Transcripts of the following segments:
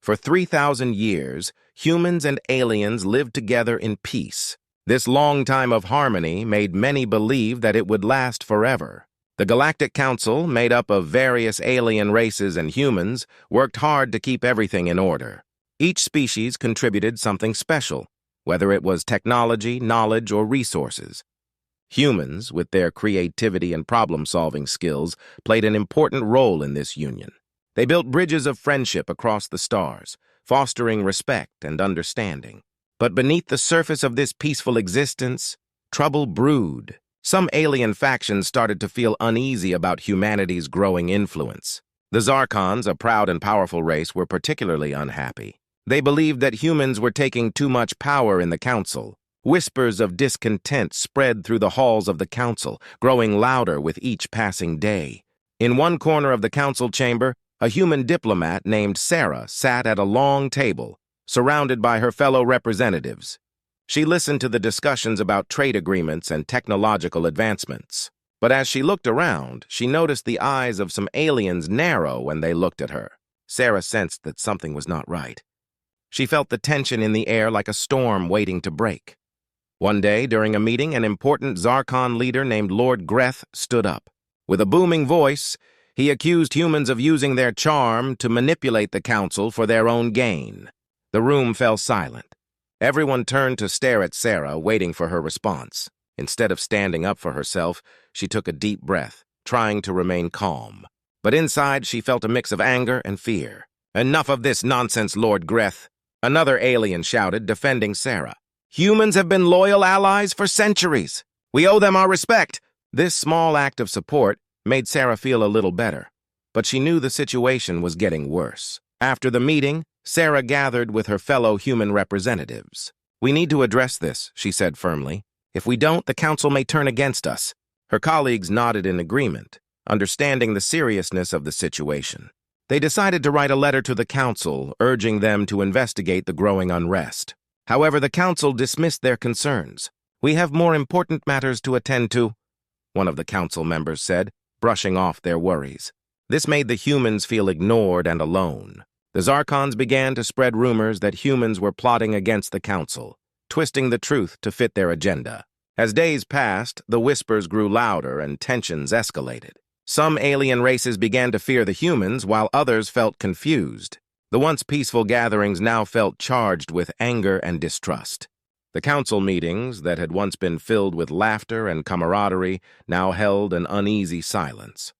For 3,000 years, humans and aliens lived together in peace. This long time of harmony made many believe that it would last forever. The Galactic Council, made up of various alien races and humans, worked hard to keep everything in order. Each species contributed something special, whether it was technology, knowledge, or resources. Humans, with their creativity and problem-solving skills, played an important role in this union. They built bridges of friendship across the stars, fostering respect and understanding. But beneath the surface of this peaceful existence, trouble brewed. Some alien factions started to feel uneasy about humanity's growing influence. The Zarkons, a proud and powerful race, were particularly unhappy. They believed that humans were taking too much power in the council. Whispers of discontent spread through the halls of the council, growing louder with each passing day. In one corner of the council chamber, a human diplomat named Sarah sat at a long table, surrounded by her fellow representatives. She listened to the discussions about trade agreements and technological advancements. But as she looked around, she noticed the eyes of some aliens narrow when they looked at her. Sarah sensed that something was not right. She felt the tension in the air like a storm waiting to break. One day, during a meeting, an important Zarkon leader named Lord Greth stood up. With a booming voice, he accused humans of using their charm to manipulate the council for their own gain. The room fell silent. Everyone turned to stare at Sarah, waiting for her response. Instead of standing up for herself, she took a deep breath, trying to remain calm. But inside, she felt a mix of anger and fear. "Enough of this nonsense, Lord Greth," another alien shouted, defending Sarah. "Humans have been loyal allies for centuries. We owe them our respect." This small act of support made Sarah feel a little better, but she knew the situation was getting worse. After the meeting, Sarah gathered with her fellow human representatives. "We need to address this," she said firmly. "If we don't, the council may turn against us." Her colleagues nodded in agreement, understanding the seriousness of the situation. They decided to write a letter to the council, urging them to investigate the growing unrest. However, the council dismissed their concerns. "We have more important matters to attend to," one of the council members said, brushing off their worries. This made the humans feel ignored and alone. The Zarkons began to spread rumors that humans were plotting against the council, twisting the truth to fit their agenda. As days passed, the whispers grew louder and tensions escalated. Some alien races began to fear the humans, while others felt confused. The once peaceful gatherings now felt charged with anger and distrust. The council meetings, that had once been filled with laughter and camaraderie, now held an uneasy silence.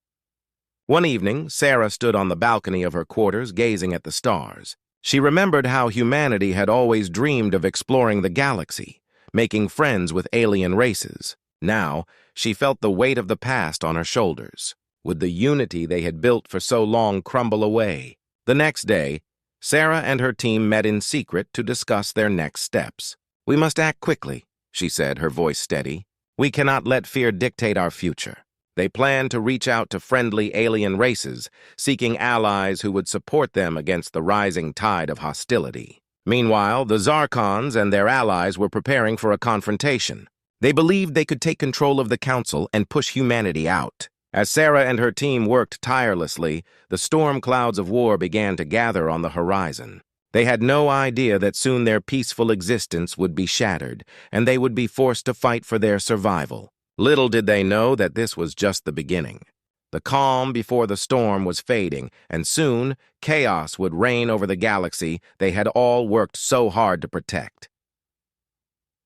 One evening, Sarah stood on the balcony of her quarters, gazing at the stars. She remembered how humanity had always dreamed of exploring the galaxy, making friends with alien races. Now, she felt the weight of the past on her shoulders. Would the unity they had built for so long crumble away? The next day, Sarah and her team met in secret to discuss their next steps. "We must act quickly," she said, her voice steady. "We cannot let fear dictate our future." They planned to reach out to friendly alien races, seeking allies who would support them against the rising tide of hostility. Meanwhile, the Zarkons and their allies were preparing for a confrontation. They believed they could take control of the council and push humanity out. As Sarah and her team worked tirelessly, the storm clouds of war began to gather on the horizon. They had no idea that soon their peaceful existence would be shattered, and they would be forced to fight for their survival. Little did they know that this was just the beginning. The calm before the storm was fading, and soon chaos would reign over the galaxy they had all worked so hard to protect.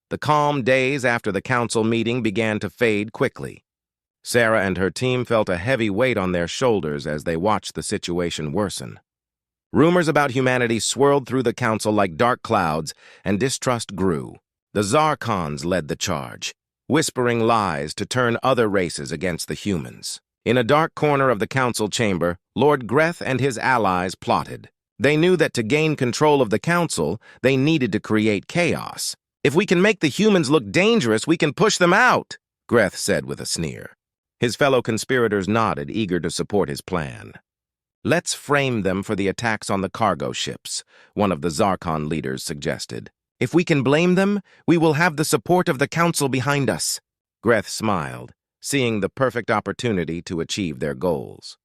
The calm days after the council meeting began to fade quickly. Sarah and her team felt a heavy weight on their shoulders as they watched the situation worsen. Rumors about humanity swirled through the council like dark clouds, and distrust grew. The Zarkons led the charge, whispering lies to turn other races against the humans. In a dark corner of the council chamber, Lord Greth and his allies plotted. They knew that to gain control of the council, they needed to create chaos. "If we can make the humans look dangerous, we can push them out," Greth said with a sneer. His fellow conspirators nodded, eager to support his plan. "Let's frame them for the attacks on the cargo ships," one of the Zarkon leaders suggested. "If we can blame them, we will have the support of the council behind us." Greth smiled, seeing the perfect opportunity to achieve their goals.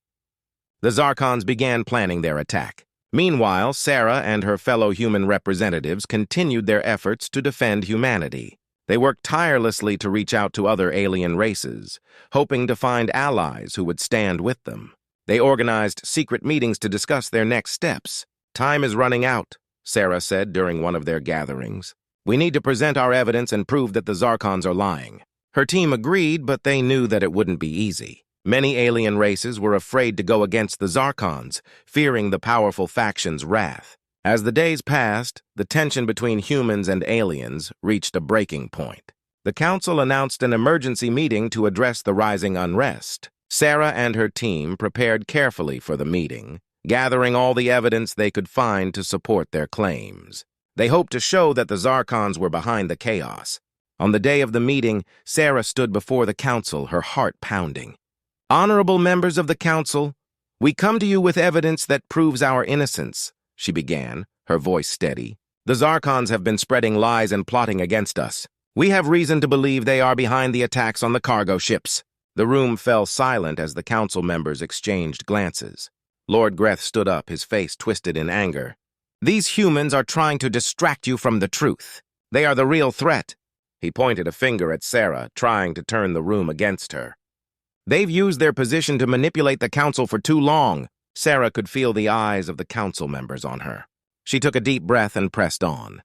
The Zarkons began planning their attack. Meanwhile, Sarah and her fellow human representatives continued their efforts to defend humanity. They worked tirelessly to reach out to other alien races, hoping to find allies who would stand with them. They organized secret meetings to discuss their next steps. "Time is running out," Sarah said during one of their gatherings. "We need to present our evidence and prove that the Zarkons are lying." Her team agreed, but they knew that it wouldn't be easy. Many alien races were afraid to go against the Zarkons, fearing the powerful faction's wrath. As the days passed, the tension between humans and aliens reached a breaking point. The council announced an emergency meeting to address the rising unrest. Sarah and her team prepared carefully for the meeting, gathering all the evidence they could find to support their claims. They hoped to show that the Zarkons were behind the chaos. On the day of the meeting, Sarah stood before the council, her heart pounding. "Honorable members of the council, we come to you with evidence that proves our innocence," she began, her voice steady. "The Zarkons have been spreading lies and plotting against us. We have reason to believe they are behind the attacks on the cargo ships." The room fell silent as the council members exchanged glances. Lord Greth stood up, his face twisted in anger. "These humans are trying to distract you from the truth. They are the real threat." He pointed a finger at Sarah, trying to turn the room against her. "They've used their position to manipulate the council for too long." Sarah could feel the eyes of the council members on her. She took a deep breath and pressed on.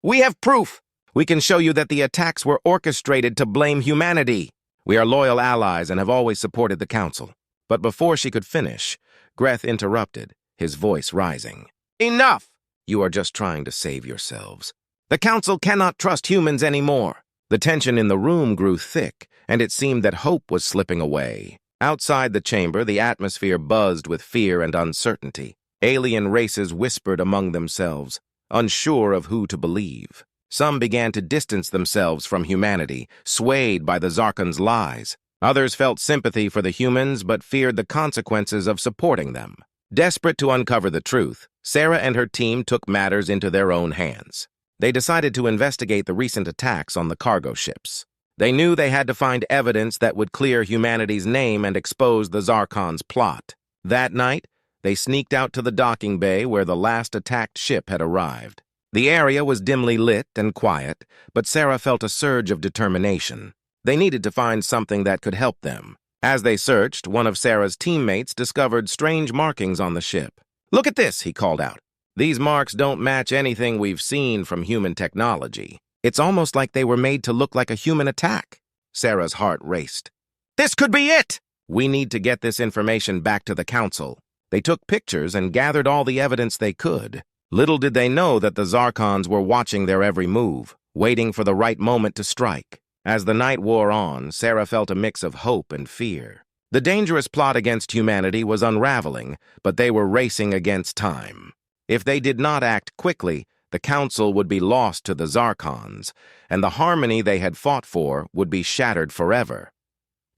"We have proof. We can show you that the attacks were orchestrated to blame humanity. We are loyal allies and have always supported the council." But before she could finish, Greth interrupted, his voice rising. "Enough! You are just trying to save yourselves. The council cannot trust humans anymore." The tension in the room grew thick, and it seemed that hope was slipping away. Outside the chamber, the atmosphere buzzed with fear and uncertainty. Alien races whispered among themselves, unsure of who to believe. Some began to distance themselves from humanity, swayed by the Zarkons' lies. Others felt sympathy for the humans but feared the consequences of supporting them. Desperate to uncover the truth, Sarah and her team took matters into their own hands. They decided to investigate the recent attacks on the cargo ships. They knew they had to find evidence that would clear humanity's name and expose the Zarkons' plot. That night, they sneaked out to the docking bay where the last attacked ship had arrived. The area was dimly lit and quiet, but Sarah felt a surge of determination. They needed to find something that could help them. As they searched, one of Sarah's teammates discovered strange markings on the ship. "Look at this," he called out. "These marks don't match anything we've seen from human technology. It's almost like they were made to look like a human attack." Sarah's heart raced. "This could be it!" "We need to get this information back to the council." They took pictures and gathered all the evidence they could. Little did they know that the Zarkons were watching their every move, waiting for the right moment to strike. As the night wore on, Sarah felt a mix of hope and fear. The dangerous plot against humanity was unraveling, but they were racing against time. If they did not act quickly, the council would be lost to the Zarkons, and the harmony they had fought for would be shattered forever.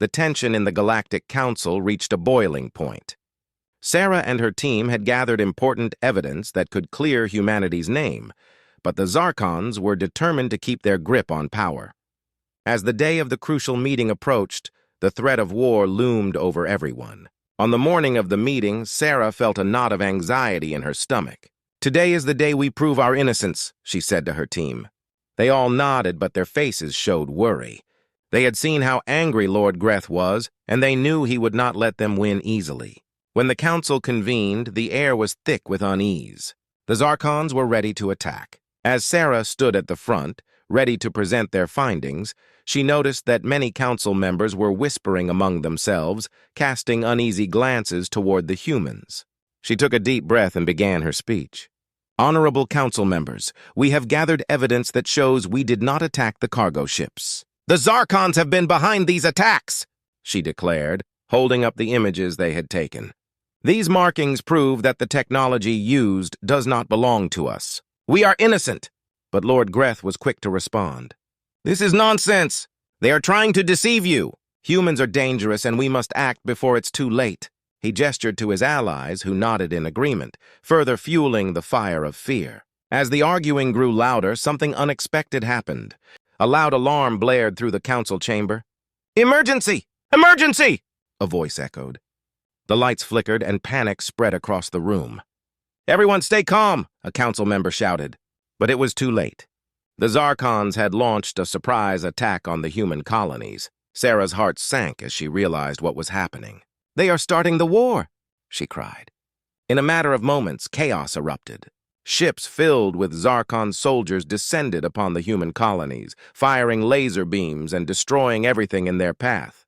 The tension in the Galactic Council reached a boiling point. Sarah and her team had gathered important evidence that could clear humanity's name, but the Zarkons were determined to keep their grip on power. As the day of the crucial meeting approached, the threat of war loomed over everyone. On the morning of the meeting, Sarah felt a knot of anxiety in her stomach. "Today is the day we prove our innocence," she said to her team. They all nodded, but their faces showed worry. They had seen how angry Lord Greth was, and they knew he would not let them win easily. When the council convened, the air was thick with unease. The Zarkons were ready to attack. As Sarah stood at the front, ready to present their findings, she noticed that many council members were whispering among themselves, casting uneasy glances toward the humans. She took a deep breath and began her speech. "Honorable council members, we have gathered evidence that shows we did not attack the cargo ships. The Zarkons have been behind these attacks," she declared, holding up the images they had taken. "These markings prove that the technology used does not belong to us. We are innocent." But Lord Greth was quick to respond. "This is nonsense. They are trying to deceive you. Humans are dangerous and we must act before it's too late." He gestured to his allies, who nodded in agreement, further fueling the fire of fear. As the arguing grew louder, something unexpected happened. A loud alarm blared through the council chamber. "Emergency! Emergency!" a voice echoed. The lights flickered and panic spread across the room. "Everyone stay calm," a council member shouted. But it was too late. The Zarkons had launched a surprise attack on the human colonies. Sarah's heart sank as she realized what was happening. "They are starting the war," she cried. In a matter of moments, chaos erupted. Ships filled with Zarkon soldiers descended upon the human colonies, firing laser beams and destroying everything in their path.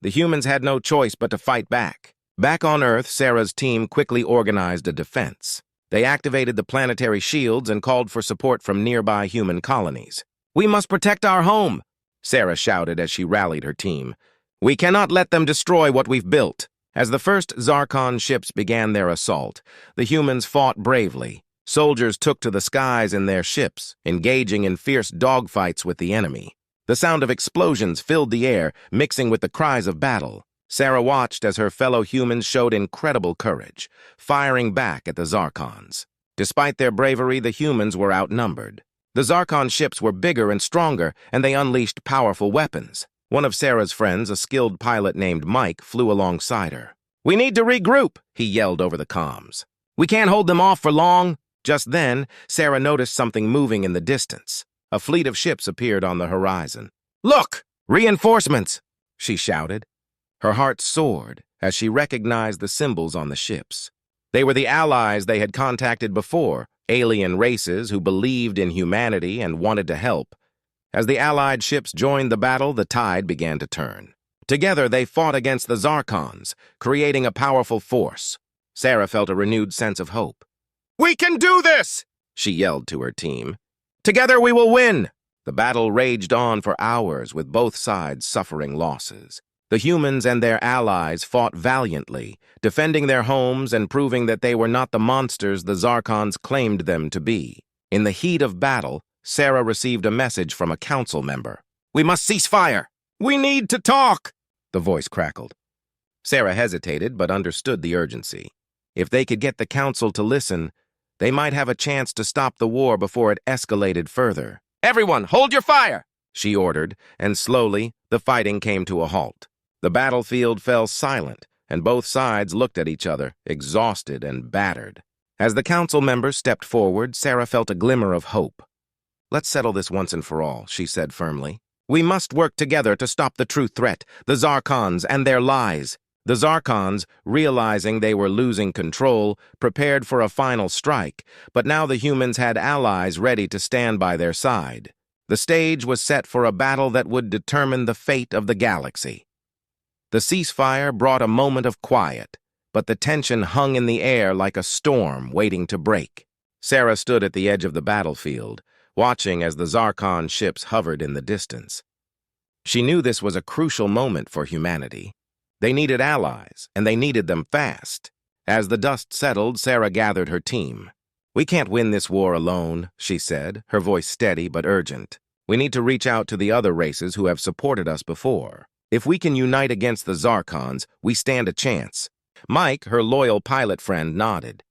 The humans had no choice but to fight back. Back on Earth, Sarah's team quickly organized a defense. They activated the planetary shields and called for support from nearby human colonies. "We must protect our home," Sarah shouted as she rallied her team. "We cannot let them destroy what we've built." As the first Zarkon ships began their assault, the humans fought bravely. Soldiers took to the skies in their ships, engaging in fierce dogfights with the enemy. The sound of explosions filled the air, mixing with the cries of battle. Sarah watched as her fellow humans showed incredible courage, firing back at the Zarkons. Despite their bravery, the humans were outnumbered. The Zarkon ships were bigger and stronger, and they unleashed powerful weapons. One of Sarah's friends, a skilled pilot named Mike, flew alongside her. "We need to regroup," he yelled over the comms. "We can't hold them off for long." Just then, Sarah noticed something moving in the distance. A fleet of ships appeared on the horizon. "Look! Reinforcements!" she shouted. Her heart soared as she recognized the symbols on the ships. They were the allies they had contacted before, alien races who believed in humanity and wanted to help. As the allied ships joined the battle, the tide began to turn. Together, they fought against the Zarkons, creating a powerful force. Sarah felt a renewed sense of hope. "We can do this!" she yelled to her team. "Together we will win!" The battle raged on for hours, with both sides suffering losses. The humans and their allies fought valiantly, defending their homes and proving that they were not the monsters the Zarkons claimed them to be. In the heat of battle, Sarah received a message from a council member. "We must cease fire! We need to talk!" the voice crackled. Sarah hesitated but understood the urgency. If they could get the council to listen, they might have a chance to stop the war before it escalated further. "Everyone, hold your fire!" she ordered, and slowly, the fighting came to a halt. The battlefield fell silent, and both sides looked at each other, exhausted and battered. As the council members stepped forward, Sarah felt a glimmer of hope. "Let's settle this once and for all," she said firmly. "We must work together to stop the true threat, the Zarkons and their lies." The Zarkons, realizing they were losing control, prepared for a final strike, but now the humans had allies ready to stand by their side. The stage was set for a battle that would determine the fate of the galaxy. The ceasefire brought a moment of quiet, but the tension hung in the air like a storm waiting to break. Sarah stood at the edge of the battlefield, watching as the Zarkon ships hovered in the distance. She knew this was a crucial moment for humanity. They needed allies, and they needed them fast. As the dust settled, Sarah gathered her team. "We can't win this war alone," she said, her voice steady but urgent. "We need to reach out to the other races who have supported us before. If we can unite against the Zarkons, we stand a chance." Mike, her loyal pilot friend, nodded.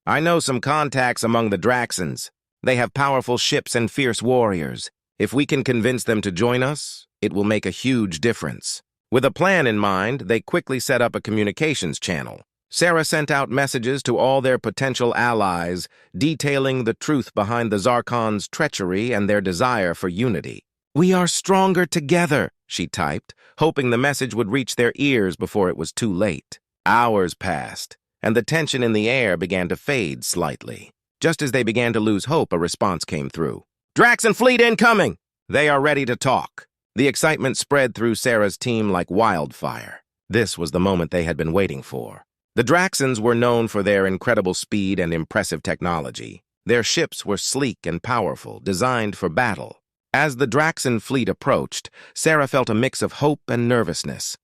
"I know some contacts among the Draxons. They have powerful ships and fierce warriors. If we can convince them to join us, it will make a huge difference." With a plan in mind, they quickly set up a communications channel. Sarah sent out messages to all their potential allies, detailing the truth behind the Zarkons' treachery and their desire for unity. "We are stronger together," she typed, hoping the message would reach their ears before it was too late. Hours passed, and the tension in the air began to fade slightly. Just as they began to lose hope, a response came through. "Draxon fleet incoming! They are ready to talk." The excitement spread through Sarah's team like wildfire. This was the moment they had been waiting for. The Draxons were known for their incredible speed and impressive technology. Their ships were sleek and powerful, designed for battle. As the Draxon fleet approached, Sarah felt a mix of hope and nervousness.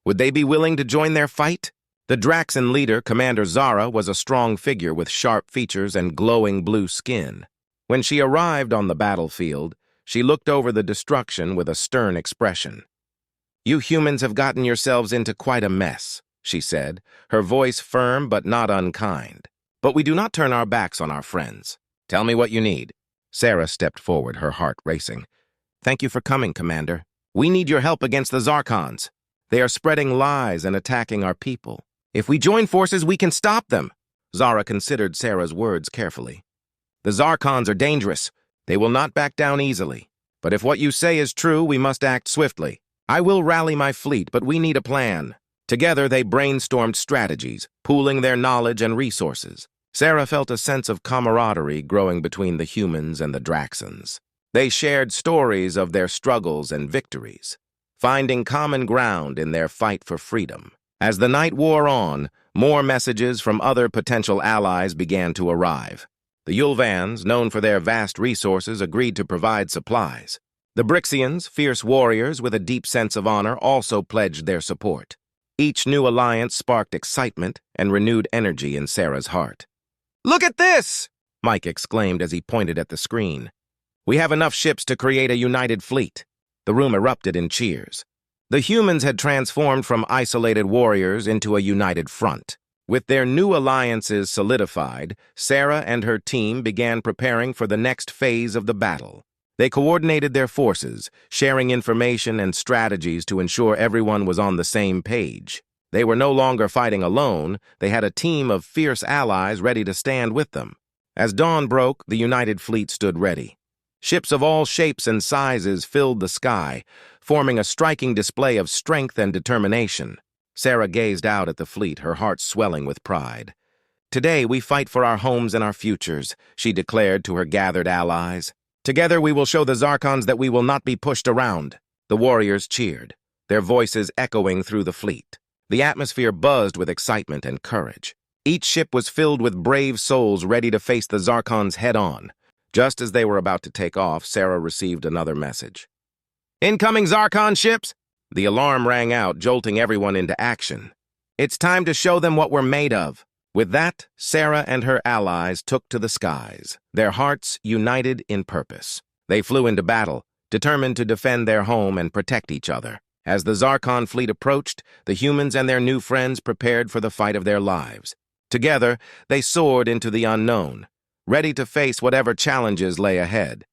Would they be willing to join their fight? The Draxon leader, Commander Zara, was a strong figure with sharp features and glowing blue skin. When she arrived on the battlefield, she looked over the destruction with a stern expression. "You humans have gotten yourselves into quite a mess," she said, her voice firm but not unkind. "But we do not turn our backs on our friends. Tell me what you need." Sarah stepped forward, her heart racing. "Thank you for coming, Commander. We need your help against the Zarkons. They are spreading lies and attacking our people. If we join forces, we can stop them." Zara considered Sarah's words carefully. The Zarkons are dangerous. They will not back down easily. But if what you say is true, we must act swiftly. I will rally my fleet, but we need a plan. Together, they brainstormed strategies, pooling their knowledge and resources. Sarah felt a sense of camaraderie growing between the humans and the Draxons. They shared stories of their struggles and victories, finding common ground in their fight for freedom. As the night wore on, more messages from other potential allies began to arrive. The Yulvans, known for their vast resources, agreed to provide supplies. The Brixians, fierce warriors with a deep sense of honor, also pledged their support. Each new alliance sparked excitement and renewed energy in Sarah's heart. "Look at this!" Mike exclaimed as he pointed at the screen. "We have enough ships to create a united fleet." The room erupted in cheers. The humans had transformed from isolated warriors into a united front. With their new alliances solidified, Sarah and her team began preparing for the next phase of the battle. They coordinated their forces, sharing information and strategies to ensure everyone was on the same page. They were no longer fighting alone. They had a team of fierce allies ready to stand with them. As dawn broke, the united fleet stood ready. Ships of all shapes and sizes filled the sky, forming a striking display of strength and determination. Sarah gazed out at the fleet, her heart swelling with pride. "Today we fight for our homes and our futures," she declared to her gathered allies. "Together we will show the Zarkons that we will not be pushed around." The warriors cheered, their voices echoing through the fleet. The atmosphere buzzed with excitement and courage. Each ship was filled with brave souls ready to face the Zarkons head-on. Just as they were about to take off, Sarah received another message. "Incoming Zarkon ships!" The alarm rang out, jolting everyone into action. "It's time to show them what we're made of." With that, Sarah and her allies took to the skies, their hearts united in purpose. They flew into battle, determined to defend their home and protect each other. As the Zarkon fleet approached, the humans and their new friends prepared for the fight of their lives. Together, they soared into the unknown, ready to face whatever challenges lay ahead.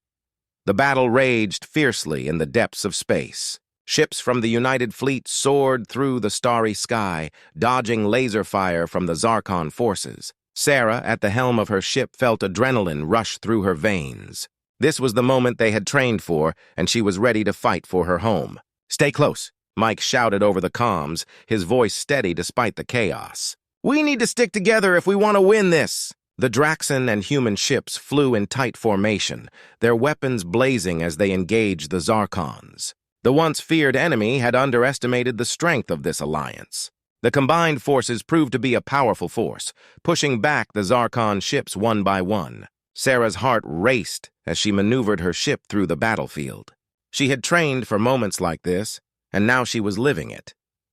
The battle raged fiercely in the depths of space. Ships from the United Fleet soared through the starry sky, dodging laser fire from the Zarkon forces. Sarah, at the helm of her ship, felt adrenaline rush through her veins. This was the moment they had trained for, and she was ready to fight for her home. "Stay close," Mike shouted over the comms, his voice steady despite the chaos. "We need to stick together if we want to win this." The Draxon and human ships flew in tight formation, their weapons blazing as they engaged the Zarkons. The once feared enemy had underestimated the strength of this alliance. The combined forces proved to be a powerful force, pushing back the Zarkon ships one by one. Sarah's heart raced as she maneuvered her ship through the battlefield. She had trained for moments like this, and now she was living it.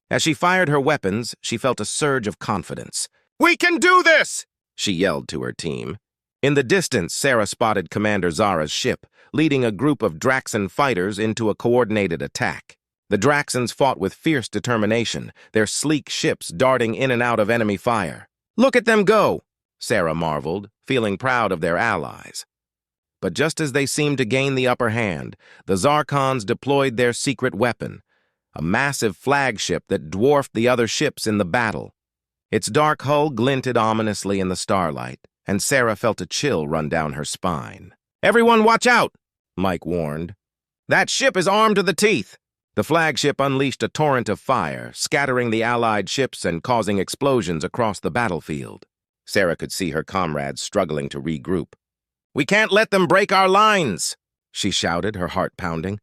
As she fired her weapons, she felt a surge of confidence. "We can do this!" she yelled to her team. In the distance, Sarah spotted Commander Zara's ship, leading a group of Draxon fighters into a coordinated attack. The Draxons fought with fierce determination, their sleek ships darting in and out of enemy fire. "Look at them go!" Sarah marveled, feeling proud of their allies. But just as they seemed to gain the upper hand, the Zarkons deployed their secret weapon, a massive flagship that dwarfed the other ships in the battle. Its dark hull glinted ominously in the starlight, and Sarah felt a chill run down her spine. "Everyone watch out!" Mike warned. "That ship is armed to the teeth." The flagship unleashed a torrent of fire, scattering the Allied ships and causing explosions across the battlefield. Sarah could see her comrades struggling to regroup. "We can't let them break our lines!" she shouted, her heart pounding.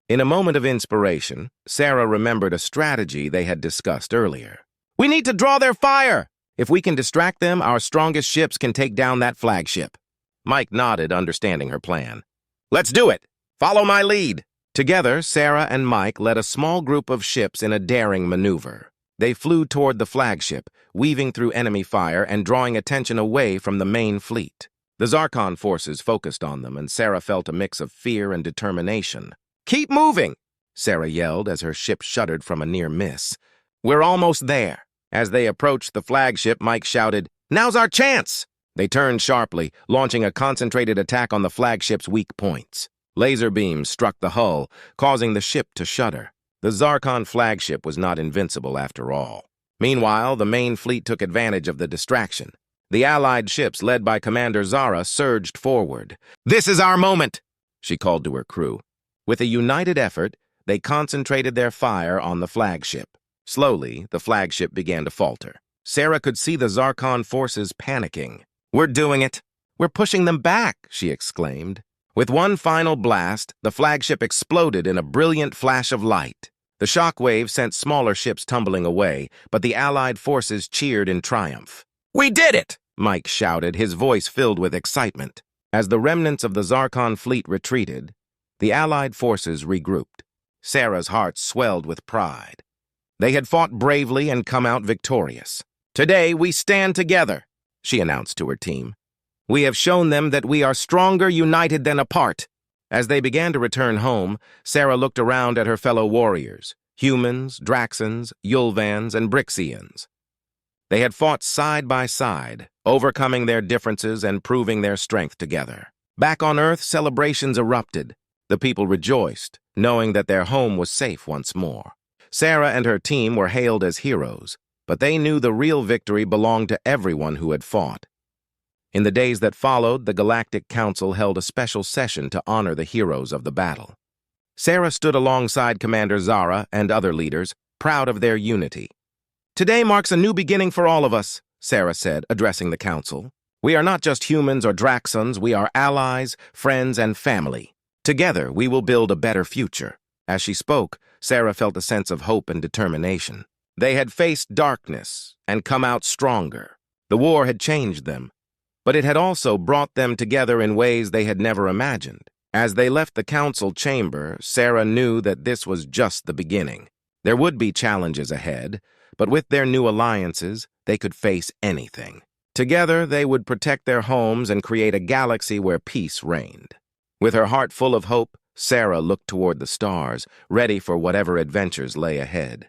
In a moment of inspiration, Sarah remembered a strategy they had discussed earlier. "We need to draw their fire! If we can distract them, our strongest ships can take down that flagship." Mike nodded, understanding her plan. "Let's do it! Follow my lead!" Together, Sarah and Mike led a small group of ships in a daring maneuver. They flew toward the flagship, weaving through enemy fire and drawing attention away from the main fleet. The Zarkon forces focused on them, and Sarah felt a mix of fear and determination. "Keep moving!" Sarah yelled as her ship shuddered from a near miss. "We're almost there." As they approached the flagship, Mike shouted, "Now's our chance!" They turned sharply, launching a concentrated attack on the flagship's weak points. Laser beams struck the hull, causing the ship to shudder. The Zarkon flagship was not invincible after all. Meanwhile, the main fleet took advantage of the distraction. The Allied ships, led by Commander Zara, surged forward. "This is our moment," she called to her crew. With a united effort, they concentrated their fire on the flagship. Slowly, the flagship began to falter. Sarah could see the Zarkon forces panicking. "We're doing it! We're pushing them back!" she exclaimed. With one final blast, the flagship exploded in a brilliant flash of light. The shockwave sent smaller ships tumbling away, but the Allied forces cheered in triumph. "We did it!" Mike shouted, his voice filled with excitement. As the remnants of the Zarkon fleet retreated, the Allied forces regrouped. Sarah's heart swelled with pride. They had fought bravely and come out victorious. "Today we stand together," she announced to her team. "We have shown them that we are stronger united than apart." As they began to return home, Sarah looked around at her fellow warriors, humans, Draxans, Yulvans, and Brixians. They had fought side by side, overcoming their differences and proving their strength together. Back on Earth, celebrations erupted. The people rejoiced, knowing that their home was safe once more. Sarah and her team were hailed as heroes, but they knew the real victory belonged to everyone who had fought. In the days that followed, the Galactic Council held a special session to honor the heroes of the battle. Sarah stood alongside Commander Zara and other leaders, proud of their unity. "Today marks a new beginning for all of us," Sarah said, addressing the council. "We are not just humans or Draxans, we are allies, friends, and family. Together, we will build a better future." As she spoke, Sarah felt a sense of hope and determination. They had faced darkness and come out stronger. The war had changed them, but it had also brought them together in ways they had never imagined. As they left the council chamber, Sarah knew that this was just the beginning. There would be challenges ahead, but with their new alliances, they could face anything. Together, they would protect their homes and create a galaxy where peace reigned. With her heart full of hope, Sarah looked toward the stars, ready for whatever adventures lay ahead.